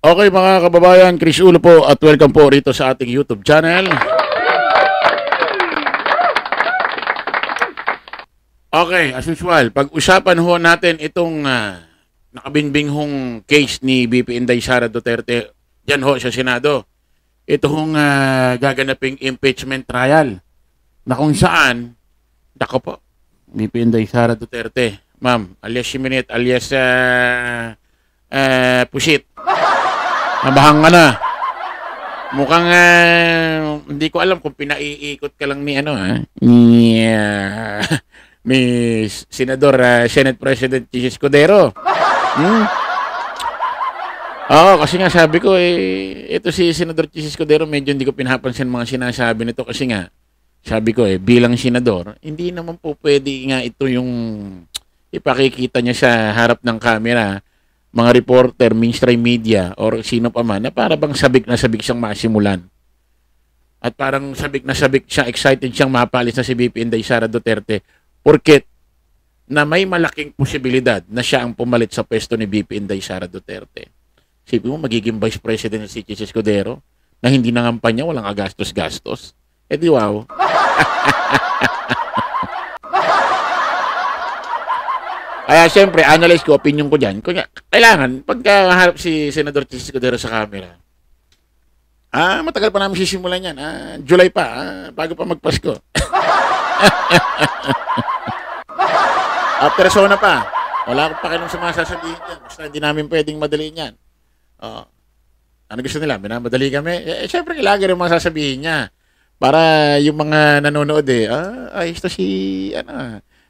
Okay mga kababayan, Chris Ulo po at welcome po rito sa ating YouTube channel. Okay, as usual, pag-usapan ho natin itong nakabinbing hong case ni BP Inday Sara Duterte dyan ho sa Senado. Ito hong gaganaping impeachment trial na kung saan, dako po, BP Inday Sara Duterte, ma'am, alias Siminit, alias Pusit. Nabahang ka na. Mukhang hindi ko alam kung pinaiikot ka lang ni ni Senador Senate President Chis Escudero. Oo, kasi nga sabi ko ito si Senador Chis Escudero medyo hindi ko pinapansin mga sinasabi nito kasi nga sabi ko bilang senador, hindi naman po pwede nga ito yung ipakikita niya sa harap ng camera, mga reporter, mainstream media, or sino pa man, na para bang sabik na sabik siyang masimulan. At parang sabik na sabik siyang excited siyang mapalis na si BP Inday Sara Duterte porket na may malaking posibilidad na siya ang pumalit sa pwesto ni BP Inday Sara Duterte. Sipin mo, magiging Vice President si Chis Escudero na hindi nangampanya, walang agastos-gastos. Di wow. Kaya siyempre, analyze ko, opinion ko dyan. Kailangan, pagka harap si Senador Chis Escudero sa camera, matagal pa namin sisimulan yan. July pa, bago pa magpasko. After Sona pa. Wala akong pakialam sa mga sasabihin dyan. Basta hindi namin pwedeng madaliin yan. Ano gusto nila? Binamadali kami? Siyempre, kailangan rin mga sasabihin niya. Para yung mga nanonood ayos to si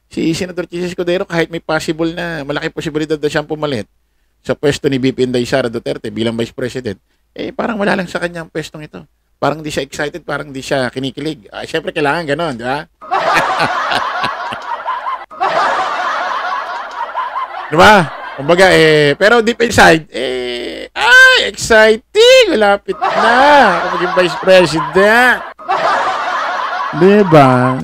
Senador Chis Escudero, kahit may possible na, malaki posibilidad na siyang pumalit sa pwesto ni BP Inday Sara Duterte bilang Vice President, parang wala lang sa kanyang pwestong ito. Parang di siya excited, parang di siya kinikilig. Siyempre, kailangan ganon, di ba? Diba? Kumbaga, pero deep inside, exciting! Malapit na kung maging Vice President. Diba?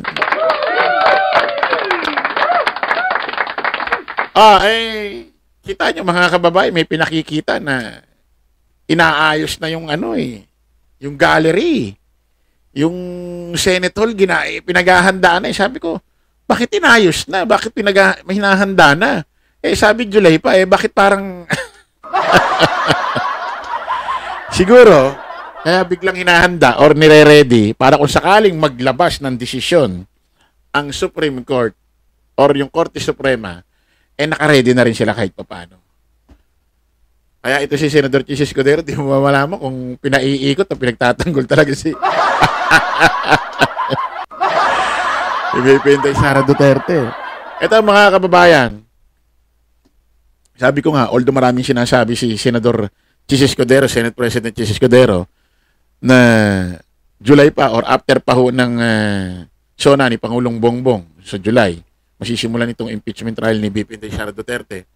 Kita nyo mga kababae, may pinakikita na inaayos na yung yung gallery. Yung Senate Hall, pinaghahandaan na. Sabi ko, bakit inayos na? Bakit hinahanda na? Sabi July pa, bakit parang... Siguro, kaya biglang hinahanda or nire-ready para kung sakaling maglabas ng desisyon ang Supreme Court or yung Korte Suprema, naka-ready na rin sila kahit paano. Kaya ito si Senador Chis Escudero, di mo malaman kung pinaiikot o pinagtatanggol talaga si BP Inday Sara Duterte. Ito mga kababayan, sabi ko nga, although maraming sinasabi si Senador Chis Escudero, Senate President Chis Escudero, na July pa or after pa ho ng SONA ni Pangulong Bongbong sa July, masisimulan itong impeachment trial ni BP Inday Sara Duterte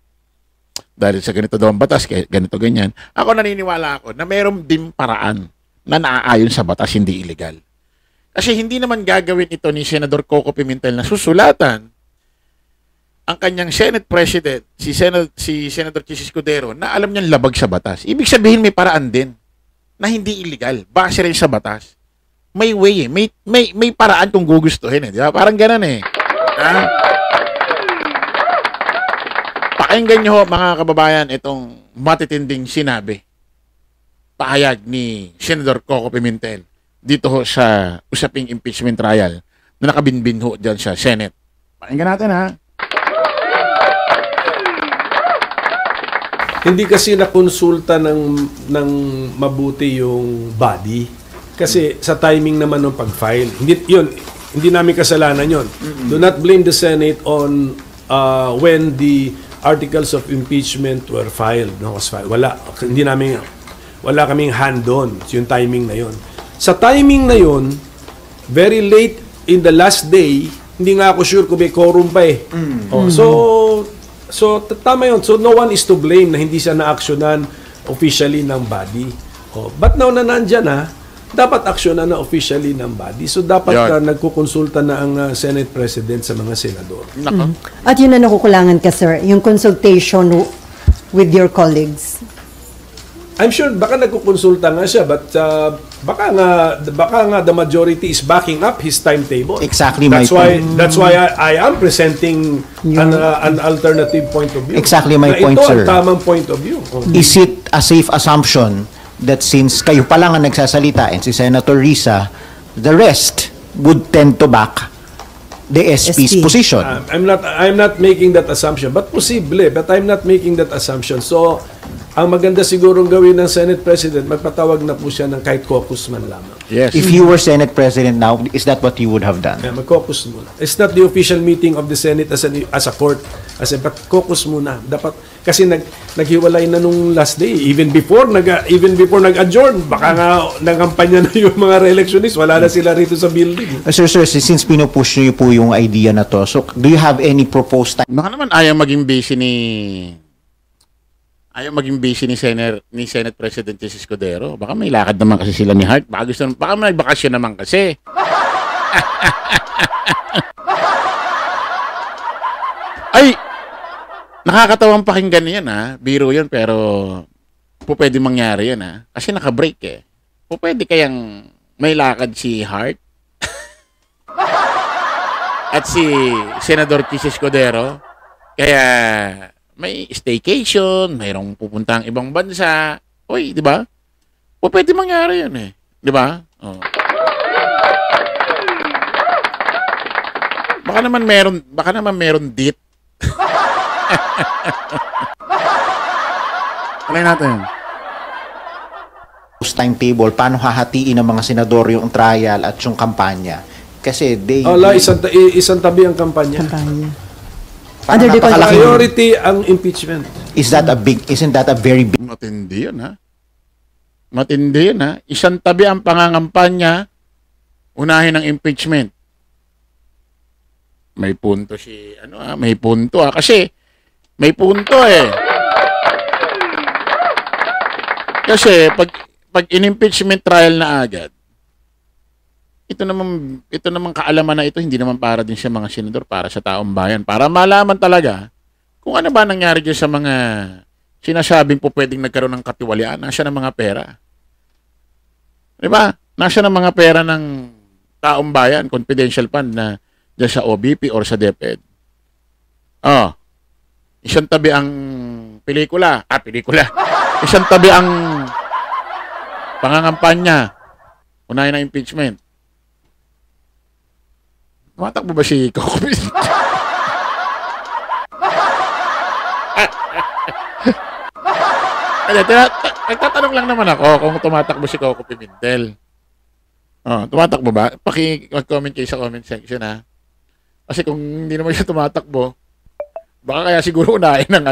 dahil sa ganito daw ang batas, ganito ganyan. Ako naniniwala ako na mayroong din paraan na naaayon sa batas, hindi illegal. Kasi hindi naman gagawin ito ni Senador Coco Pimentel na susulatan ang kanyang Senate President, si Senador Chis Escudero, na alam niyang labag sa batas. Ibig sabihin may paraan din na hindi illegal, base rin sa batas. May way may paraan kung gugustuhin di ba? Parang ganun Pakinggan nyo mga kababayan itong matitinding sinabi, pahayag ni Senador Coco Pimentel dito ho sa usaping impeachment trial na nakabinbin ho dyan sa Senate. Pakinggan natin Hindi kasi nakonsulta ng mabuti yung body. Kasi sa timing naman ng pag-file. Hindi namin kasalanan yun. Do not blame the Senate on when the articles of impeachment were filed. No? Wala kaming hand on yung timing na yun. Sa timing na yun, very late in the last day, hindi nga ako sure kung may quorum pa So, tama yun. So, no one is to blame na hindi siya na-actionan officially ng body. But now na nandyan dapat aksyonan na officially ng body. So, dapat nagkukonsulta na ang Senate President sa mga senador. At yun na nakukulangan ka, sir, yung consultation with your colleagues. I'm sure baka nagkukonsulta nga siya, but baka nga the majority is backing up his timetable. Exactly That's my why point. that's why I am presenting an alternative point of view. Exactly my Na point, ito sir. ang tamang point of view. Oh. Is it a safe assumption that since kayo pa lang ang nagsasalita and si Senator Risa, the rest would tend to back the SP's SP. position? I'm not making that assumption, but posible, but I'm not making that assumption. So, ang maganda sigurong gawin ng Senate President, magpatawag na po siya ng kahit caucus man lamang. Yes. If you were Senate President now, is that what you would have done? Mag-caucus muna. It's not the official meeting of the Senate as a court. But caucus muna. Dapat, kasi naghiwalay na nung last day. Even before nag-adjourn, baka nga nagampanya na yung mga re-electionists. Wala na sila rito sa building. Sir, since pinupush niyo po yung idea na to, so do you have any proposed time? Baka naman ayaw maging busy ni Senate President Jesus Escudero. Baka may lakad naman kasi sila ni Hart. Baka may bakasyon naman kasi. Ay, nakakatawang pakinggan yan biro yan pero pwede mangyari yan kasi naka-break pwede kayang may lakad si Hart at si Senador Jesus Escudero kaya may staycation, mayroong pupuntang ibang bansa. Oy, di ba? Pwede mangyari yan Di ba? Oh. Baka naman meron dit. Alay natin. Timetable, paano hahatiin ng mga senador yung trial at yung kampanya? Kasi Isang tabi ang kampanya. Under the Priority ang impeachment. isn't that a very big Matindi yun, Matindi yun, Isang tabi ang pangangampanya, unahin ang impeachment. May punto may punto kasi may punto Kasi pag in-impeachment trial na agad, ito naman kaalaman na ito, hindi naman para din sa mga senador, para sa taong bayan. Para malaman talaga kung ano ba nangyari dyan sa mga sinasabing po pwedeng nagkaroon ng katiwalian. Nasaan ang mga pera? Diba? Nasaan ang mga pera ng taong bayan, confidential fund na dyan sa OBP or sa DepEd? Isang tabi ang pelikula. Isang tabi ang pangangampanya. Unahin ang impeachment. Tumatakbo ba si Coco Pimentel? Nagtatanong lang naman ako kung tumatakbo si Coco Pimentel. Tumatakbo ba? Mag-comment kayo sa comment section Kasi kung hindi naman siya tumatakbo, baka kaya siguro unahin ng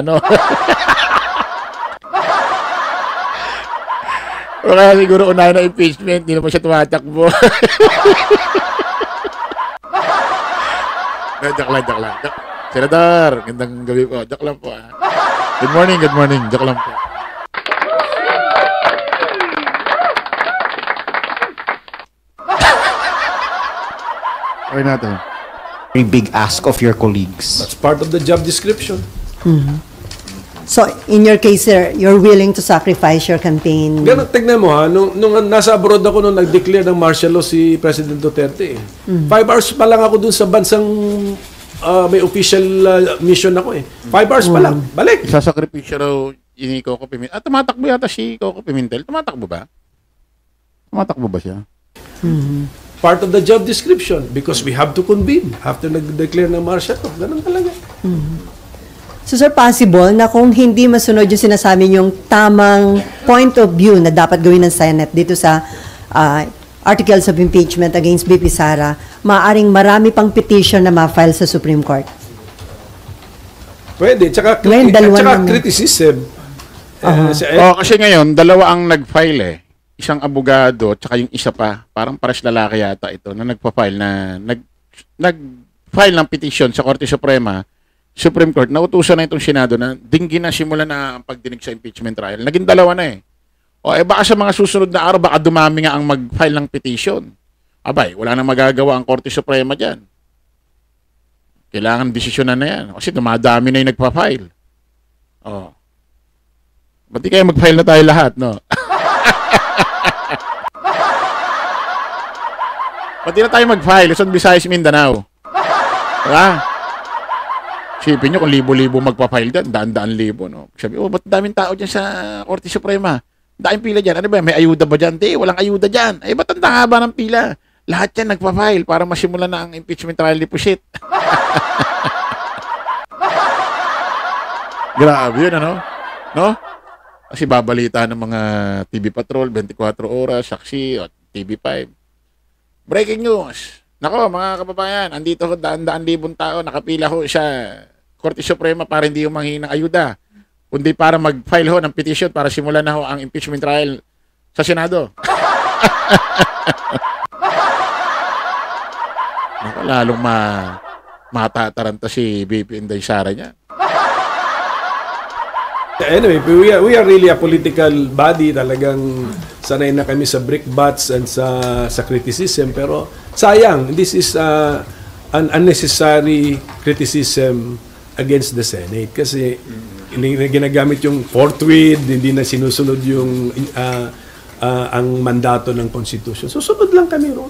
baka siguro unahin ng impeachment, hindi naman siya tumatakbo. Joke lang. Senador, gandang gabi po. Joke lang po. Good morning. Joke lang po. Okay natin. very big ask of your colleagues. That's part of the job description. So, in your case, sir, you're willing to sacrifice your campaign? Ganun, tignan mo nung nasa abroad ako nung nag-declare ng martial law si President Duterte. 5 hours pa lang ako dun sa bansang may official mission ako 5 hours pa lang. Balik. Sasakripisyo raw ni Coco Pimentel. Tumatakbo yata si Coco Pimentel. Tumatakbo ba? Tumatakbo ba siya? Part of the job description because we have to convene after nag-declare ng martial law. Ganun talaga. So, sir, possible na kung hindi masunod yung sinasabi yung tamang point of view na dapat gawin ng Senate dito sa articles of impeachment against BP Sara, maaaring marami pang petition na ma-file sa Supreme Court? Pwede. Tsaka criticism. Kasi ngayon, dalawa ang nag-file Isang abogado, tsaka yung isa pa, parang pares lalaki yata ito, na nagpa-file na, nag-file ng petition sa Korte Supreme Court, nautusan na itong Senado na dinggin na simula na ang pagdinig sa impeachment trial. Naging dalawa na baka sa mga susunod na araw, baka dumami nga ang mag-file ng petition. Abay, wala nang magagawa ang Korte Suprema dyan. Kailangan desisyonan na yan. Kasi dumadami na yung nagpa-file. Pati kaya mag-file na tayo lahat, no? Pati na tayo mag-file, Luzon, Visayas, Mindanao. Diba? Sipin nyo kung libo-libo magpa-file dyan, daan-daan libo, no? Sabi, ba't daming tao dyan sa Korte Suprema? Daming pila dyan. Ano ba, may ayuda ba dyan? Di, walang ayuda dyan. Ay, ba't ang haba ng pila? Lahat yan nagpa-file para masimulan na ang impeachment trial ni Pusit. Grabe yun, ano? No? Kasi babalita ng mga TV Patrol, 24 oras, saksi, at TV5. Breaking news. Nako, mga kababayan, andito ho daan-daan libong tao, nakapila ho sa Korte Suprema para hindi humangi ng ayuda, kundi para mag-file ho ng petition para simulan na ho ang impeachment trial sa Senado. Nako, lalong matataranta si BP Inday Sara niya. Anyway, we are really a political body. Talagang sanay na kami sa brickbats and sa criticism. Pero sayang, this is an unnecessary criticism against the Senate. Kasi ginagamit yung forthwith, hindi na sinusunod yung ang mandato ng Constitution. Susunod lang kami ron.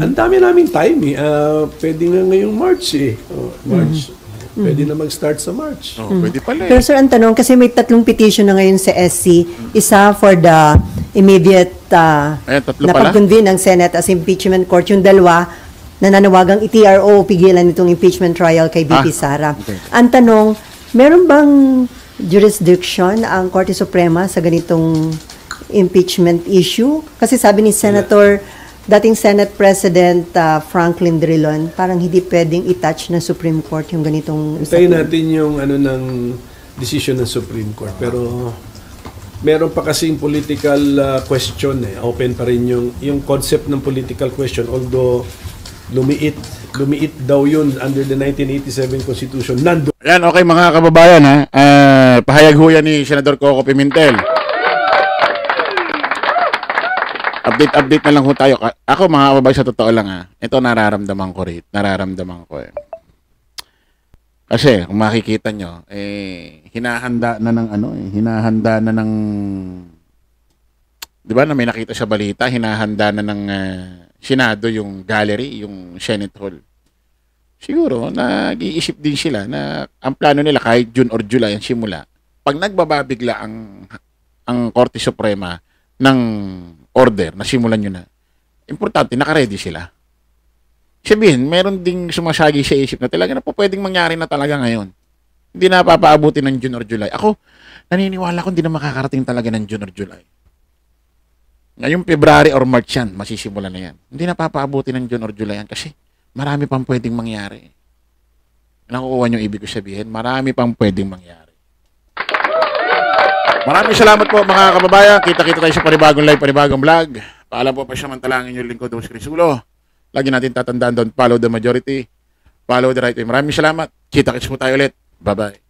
Ang dami naming time. Pwede nga ngayong March eh. March. Pwede na mag-start sa March. Pwede pala eh. Pero sir, ang tanong, kasi may 3 petition na ngayon sa SC. Isa for the immediate Ayan, 3 na pala? pag-convene ng Senate as impeachment court. Yung 2, nananawagang i-TRO, pigilan itong impeachment trial kay BP Sara. Okay. Ang tanong, meron bang jurisdiction ang Korte Suprema sa ganitong impeachment issue? Kasi sabi ni Senator, dating Senate President Franklin Drilon, parang hindi pwedeng i-touch ng Supreme Court yung ganitong Hintayin natin yung ng decision ng Supreme Court. Pero meron pa kasing political question eh. Open pa rin yung concept ng political question, although lumiit daw yun under the 1987 Constitution. Nando. Yan, okay mga kababayan ha. Pahayag ho yan ni Senador Coco Pimentel. Update na lang ho tayo. Ako mga kababayan, sa totoo lang ha. Ito nararamdaman ko rin. Nararamdaman ko eh. Kasi kung makikita nyo, hinahanda na ng hinahanda na ng, di ba na may nakita sa balita, hinahanda na ng Senado yung gallery, yung Senate Hall. Siguro, nag-iisip din sila na ang plano nila kahit June or July ang simula, pag nagbababigla ang Korte Suprema ng order na simulan nyo na, importante, naka-ready sila. Sabihin, meron ding sumasagi sa isip na talaga na po pwedeng mangyari na talaga ngayon. Hindi na papaabuti ng June or July. Ako, naniniwala ko hindi na makakarating talaga ng June or July. Ngayong February or March yan, masisimulan na yan. Hindi na papaabuti ng June or July yan kasi marami pang pwedeng mangyari. Nakukuha nyo ibig ko sabihin, marami pang pwedeng mangyari. Maraming salamat po mga kababayan. Kita-kita tayo sa panibagong live, panibagong vlog. Paalam po pa siya mantalangin yung lingkod Dos Crisulo. Lagi natin tatandaan doon, follow the majority, follow the right way. Maraming salamat. Kita-kits po tayo ulit. Bye-bye.